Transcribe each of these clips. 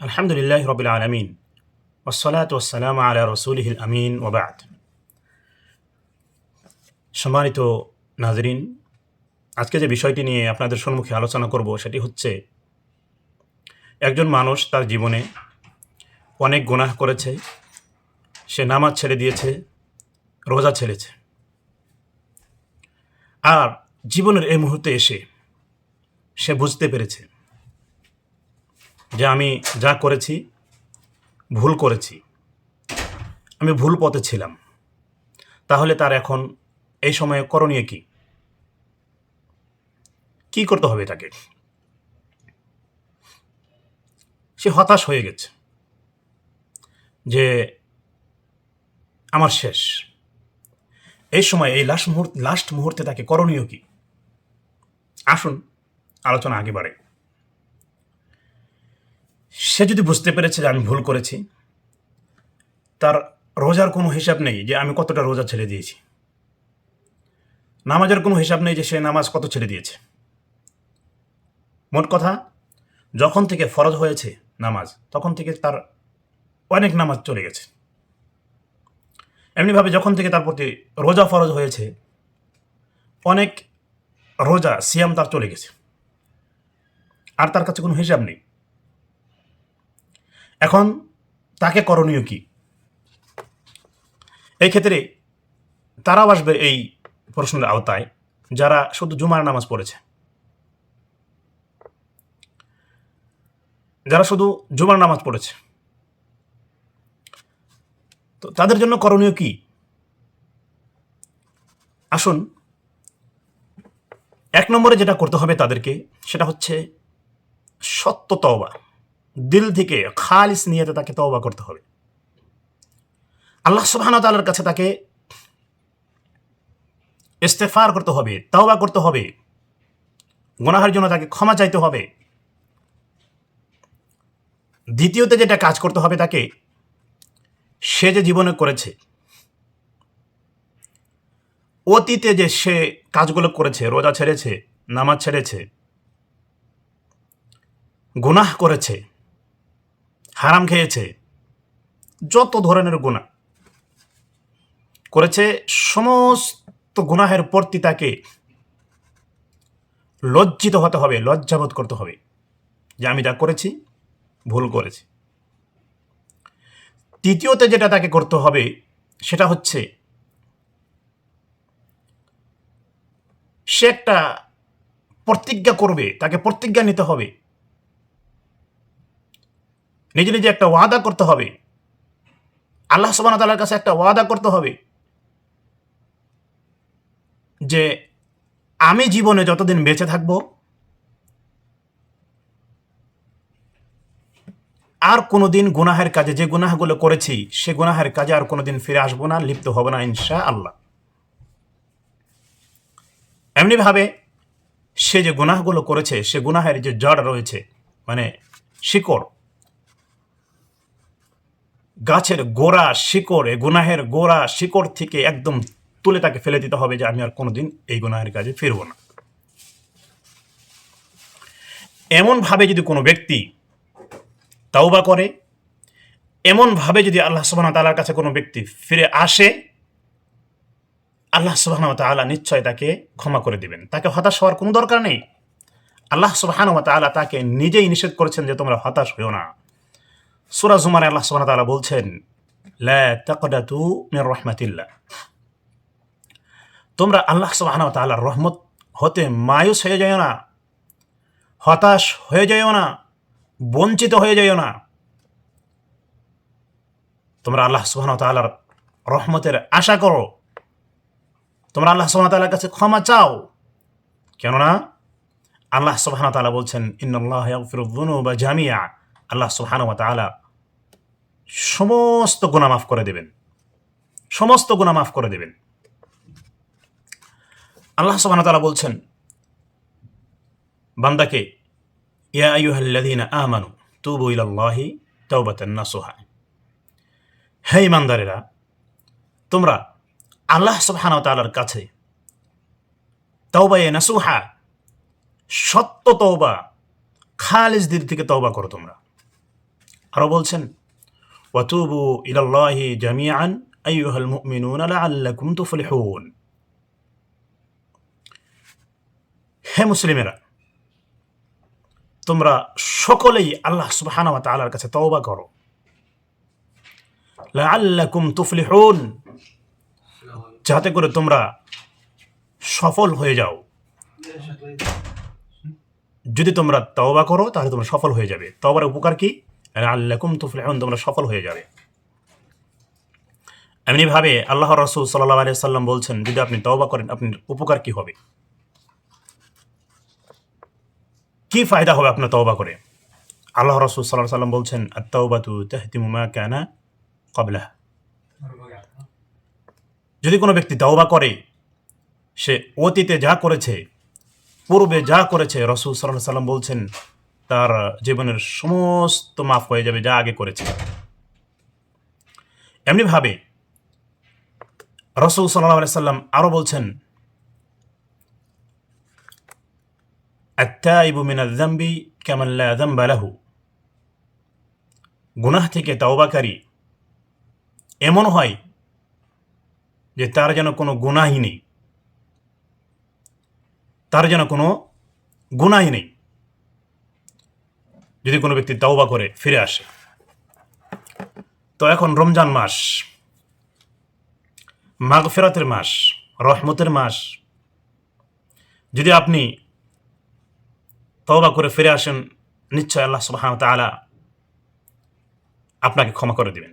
আলহামদুলিল্লাহ রবিল আলমিন ওসলাত ওসালাম আলা রসুলহিল আমিন ওবাদ। সম্মানিত নাজরিন, আজকে যে বিষয়টি নিয়ে আপনাদের সম্মুখে আলোচনা করব সেটি হচ্ছে একজন মানুষ তার জীবনে অনেক গুনাহ করেছে, সে নামাজ ছেড়ে দিয়েছে, রোজা ছেড়েছে, আর জীবনের এই মুহূর্তে এসে সে বুঝতে পেরেছে যে আমি যা করেছি ভুল করেছি, আমি ভুল পথে ছিলাম। তাহলে তার এখন এই সময়ে করণীয় কি? কি করতে হবে তাকে? সে হতাশ হয়ে গেছে যে আমার শেষ। এই সময় এই লাস্ট মুহূর্তে তাকে করণীয় কি? আসুন আলোচনা আগে বাড়ে। সে যদি বুঝতে পেরেছে যে আমি ভুল করেছি, তার রোজার কোনো হিসাব নেই যে আমি কতটা রোজা ছেড়ে দিয়েছি, নামাজের কোনো হিসাব নেই যে সে নামাজ কত ছেড়ে দিয়েছে। মোট কথা, যখন থেকে ফরজ হয়েছে নামাজ, তখন থেকে তার অনেক নামাজ চলে গেছে। এমনিভাবে যখন থেকে তার প্রতি রোজা ফরজ হয়েছে, অনেক রোজা সিয়াম তার চলে গেছে, আর তার কাছে কোনো হিসাব নেই। এখন তাকে করণীয় কি? এই ক্ষেত্রে তারাও আসবে এই প্রশ্নের আওতায় যারা শুধু জুমার নামাজ পড়েছে, যারা শুধু জুমার নামাজ পড়েছে। তো তাদের জন্য করণীয় কি? আসুন, এক নম্বরে যেটা করতে হবে তাদেরকে, সেটা হচ্ছে সত্য তওবা। দিল থেকে খালিস নিয়তে তাকে তওবা করতে হবে। আল্লাহ সুবহানাহু ওয়া তাআলার কাছে তাকে ইস্তেগফার করতে হবে, তওবা করতে হবে, গুনাহের জন্য তাকে ক্ষমা চাইতে হবে। দ্বিতীয়তে যেটা কাজ করতে হবে তাকে, সে যে জীবনে করেছে, অতীতে যে সে কাজগুলো করেছে, রোজা ছেড়েছে, নামাজ ছেড়েছে, গুনাহ করেছে, হারাম খেয়েছে, যত ধরনের গুনাহ করেছে, সমস্ত গুনাহের প্রতি তাকে লজ্জিত হতে হবে, লজ্জাবোধ করতে হবে যে আমি যা করেছি ভুল করেছি। তৃতীয়তে যেটা তাকে করতে হবে সেটা হচ্ছে সে একটা প্রতিজ্ঞা করবে, তাকে প্রতিজ্ঞা নিতে হবে, নিজে নিজে একটা ওয়াদা করতে হবে, আল্লাহ সুবহানাহু ওয়া তাআলার কাছে একটা ওয়াদা করতে হবে যে আমি জীবনে যতদিন বেঁচে থাকব আর কোনোদিন গুনাহের কাজে, যে গুনাহগুলো করেছি সে গুনাহের কাজে আর কোনোদিন ফিরে আসবো না, লিপ্ত হব না, ইনশাআল্লাহ। এমনিভাবে সে যে গুনাহগুলো করেছে, সে গুনাহের যে জড় রয়েছে, মানে শিকড়, গাছের গোড়া শিকড়, এই গুনাহের গোড়া শিকড় থেকে একদম তুলে তাকে ফেলে দিতে হবে যে আমি আর কোনোদিন এই গুনাহের কাজে ফিরব না। এমনভাবে যদি কোনো ব্যক্তি তাওবা করে, এমনভাবে যদি আল্লাহ সুবহানাহু ওয়া তাআলার কাছে কোনো ব্যক্তি ফিরে আসে, আল্লাহ সুবহানাহু ওয়া তাআলা নিশ্চয় তাকে ক্ষমা করে দিবেন। তাকে হতাশ হওয়ার কোনো দরকার নেই। আল্লাহ সুবহানাহু ওয়া তাআলা তাকে নিজেই নিষেধ করেছেন যে তোমরা হতাশ হইও না। সূরা জুমারে আল্লাহ সুবহানাহু ওয়া তাআলা বলছেন, লা তাকনাতু মির রাহমাতিল্লাহ, তোমরা আল্লাহ সুবহানাহু ওয়া তাআলার রহমত হতে মায়ুস হয়ে যাও না, হতাশ হয়ে যাও না, বঞ্চিত হয়ে যাও না। তোমরা আল্লাহ সুবহানাহু ওয়া তাআলার রহমতের আশা করো, তোমরা আল্লাহ সুবহানাহু ওয়া তাআলার কাছে ক্ষমা চাও। কেননা আল্লাহ সুবহানাহু ওয়া তাআলা বলছেন, ইন্নাল্লাহা ইয়াগফিরুয যুনুবা জামিআ, আল্লাহ সুবহানাহু ওয়া তাআলা সমস্ত গুনাহ মাফ করে দেবেন, সমস্ত গুনাহ মাফ করে দেবেন। আল্লাহ সুবহানাহু ওয়া তাআলা বলছেন বান্দাকে, ইয়া আইয়ুহাল্লাযীনা আমানু তুবু ইলাল্লাহি তাওবাতান নাসুহা, হে ঈমানদারেরা, তোমরা আল্লাহ সুবহানাহু ওয়া তাআলার কাছে তাওবায়ে নাসুহা, সত্য তওবা, খালিস দিল থেকে তওবা করো তোমরা। আরও বলছেন, ওয়াতুবু ইলাল্লাহি জামিআন আইয়ুহাল মুমিনুনা লাআল্লাকুম তুফলিহুন। হে মুসলিমেরা, তোমরা সকলেই আল্লাহ সুবহানাহু ওয়া তাআলার কাছে তওবা করো, লাআল্লাকুম তুফলিহুন, যাতে করে তোমরা সফল হয়ে যাও। যদি তোমরা তওবা করো তাহলে তোমরা সফল হয়ে যাবে। তওবার উপকার কি? লাআল্লাকুম তুফলিহুন, তোমরা সফল হয়ে যাবে। এমনিভাবে আল্লাহর রাসূল সাল্লাল্লাহু আলাইহি ওয়াসাল্লাম বলছেন, যদি আপনি তওবা করেন আপনার উপকার কি হবে, কি ফায়দা হবে আপনার তওবা করে? আল্লাহ রাসূল সাল্লাল্লাহু আলাইহি ওয়াসাল্লাম বলছেন, আত-তাওবাতু তাহতিমু মা কানা ক্বাবলাহা। যদি কোনো ব্যক্তি তওবা করে, সে অতীতে যা করেছে, পূর্বে যা করেছে, রাসূল সাল্লাল্লাহু আলাইহি ওয়াসাল্লাম বলছেন তার জীবনের সমস্ত মাফ হয়ে যাবে যা আগে করেছে। এমনিভাবে রাসূল সাল্লাল্লাহু আলাইহি ওয়াসাল্লাম আরও বলছেন, আত-তাইবু মিনাজ যামবি কামান লা যামবা লাহু। গুনাহ থেকে তওবাকারী এমন হয় যে তার যেন কোনো গুনাহই নেই, তার যেন কোনো গুনাহই নেই। যদি কোনো ব্যক্তি তওবা করে ফিরে আসে। তো এখন রমজান মাস, মাগফিরাতের মাস, রহমতের মাস। যদি আপনি তওবা করে ফিরে আসেন, নিশ্চয় আল্লাহ সুবহানাহু ওয়া তাআলা আপনাকে ক্ষমা করে দিবেন।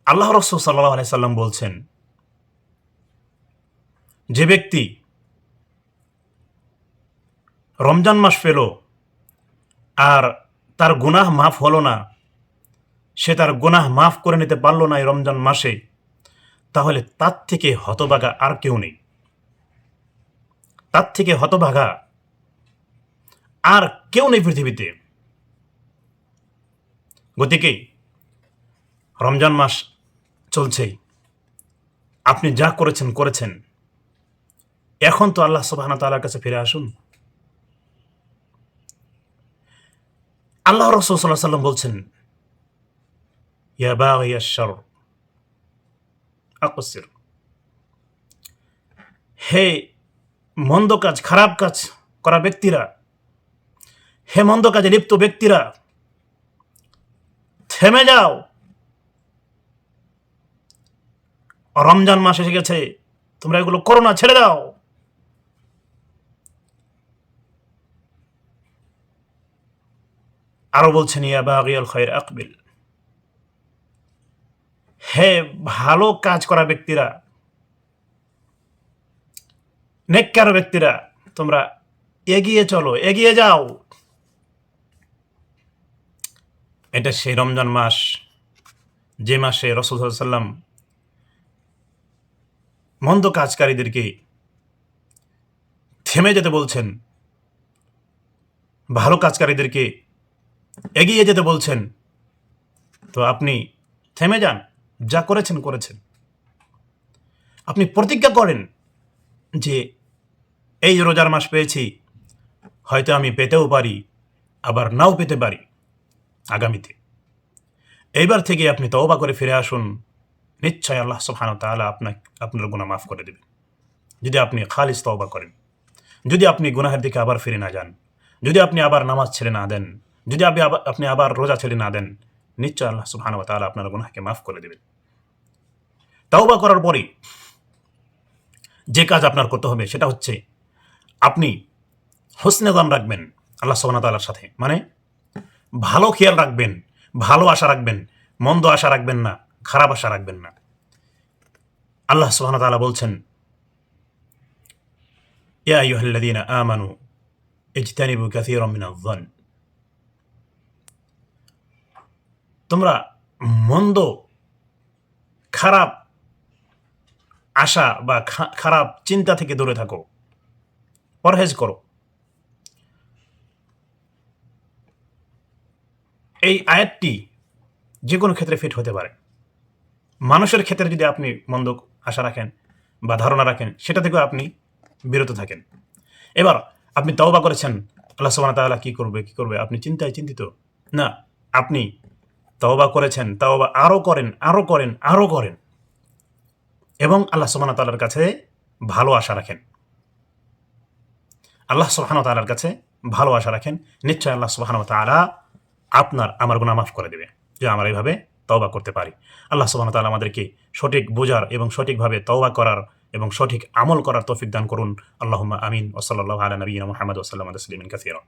আল্লাহ রাসূল সাল্লাল্লাহু আলাইহি সাল্লাম বলছেন, যে ব্যক্তি রমজান মাস পেল আর তার গুনাহ মাফ হলো না, সে তার গুনাহ মাফ করে নিতে পারল না এই রমজান মাসে, তাহলে তার থেকে হতভাগা আর কেউ নেই। তার থেকে হতভাগা আর কেউ নেই পৃথিবীতে। গতিকে রমজান মাস চলছেই, আপনি যা করেছেন করেছেন, এখন তো আল্লাহ সুবহানাহু ওয়া তাআলার কাছে ফিরে আসুন। আল্লাহ রাসূল সাল্লাল্লাহু আলাইহি ওয়াসাল্লাম বলছেন, ইয়া বাগিয়াশ শার আকসির। হে মন্দ কাজ, খারাপ কাজ করা ব্যক্তিরা, হে মন্দ কাজে লিপ্ত ব্যক্তিরা, থেমে যাও। রমজান মাস এসে গেছে, তোমরা এগুলো করো না, ছেড়ে দাও। আরো বলছেন, ইয়া বাগিয়াল খায়র আকবিল। হে ভালো কাজ করা ব্যক্তিরা, নেককার ব্যক্তিরা, তোমরা এগিয়ে চলো, এগিয়ে যাও। এটা সেই রমজান মাস যে মাসে রাসূল সাল্লাল্লাহু আলাইহি ওয়াসাল্লাম মন্দ কাজকারীদেরকে থেমে যেতে বলছেন, ভালো কাজকারীদেরকে এগিয়ে যেতে বলছেন। তো আপনি থেমে যান, যা করেছেন করেছেন। আপনি প্রতিজ্ঞা করেন যে এই রোজার মাস পেয়েছি, হয়তো আমি পেতেও পারি, আবার নাও পেতে পারি আগামীতে। এইবার থেকে আপনি তওবা করে ফিরে আসুন, নিশ্চয় আল্লাহ সুবহানাহু ওয়া তাআলা আপনার গুনাহ মাফ করে দেবেন। যদি আপনি খালিস তওবা করেন, যদি আপনি গুনাহের দিকে আবার ফিরে না যান, যদি আপনি আবার নামাজ ছেড়ে না দেন, যদি আপনি আবার রোজা ছেড়ে না দেন, নিশ্চয় আল্লাহ সুবহানাহু ওয়া তাআলা আপনার গুনাহকে মাফ করে দেবেন। তওবা করার পরে যে কাজ আপনার করতে হবে সেটা হচ্ছে, আপনি হুসনে যান রাখবেন আল্লাহ সুবহানাহু ওয়া তাআলার সাথে। মানে ভালো খেয়াল রাখবেন, ভালো আশা রাখবেন, মন্দ আশা রাখবেন না, খারাপ আশা রাখবেন না। আল্লাহ সুবহানাহু ওয়া তাআলা বলছেন, ইয়া আইয়ুহাল্লাযীনা আমানু ইজতানিবু কাসীরাম মিনাজ যান। তোমরা মন্দ, খারাপ আশা বা খারাপ চিন্তা থেকে দূরে থাকো, পরহেজ করো। এই আয়াতটি যে কোনো ক্ষেত্রে ফিট হতে পারে। মানুষের ক্ষেত্রে যদি আপনি মন্দ আশা রাখেন বা ধারণা রাখেন, সেটা থেকেও আপনি বিরত থাকেন। এবার আপনি তওবা করেছেন, আল্লাহ সুবহানাহু ওয়া তাআলা কি করবে আপনি চিন্তিত না। আপনি তওবা করেছেন, তওবা আরও করেন, আরও করেন, আরও করেন এবং আল্লাহ সুবহানাহু ওয়া তাআলার কাছে ভালো আশা রাখেন। আল্লাহ সুবহানাহু ওয়া তাআলার কাছে ভালো আশা রাখেন। নিশ্চয়ই আল্লাহ সুবহানাহু ওয়া তাআলা আমার গুনাহ মাফ করে দিবে। যে আমরা এভাবে তওবা করতে পারি। আল্লাহ সুবহানাহু ওয়া তাআলা আমাদেরকে সঠিক বোঝার এবং সঠিকভাবে তওবা করার এবং সঠিক আমল করার তৌফিক দান করুন। আল্লাহুম্মা আমিন। ওয়া সাল্লাল্লাহু আলা নাবিয়িনা মুহাম্মদ ওয়া সাল্লামা তাসলিমান কাসীরা।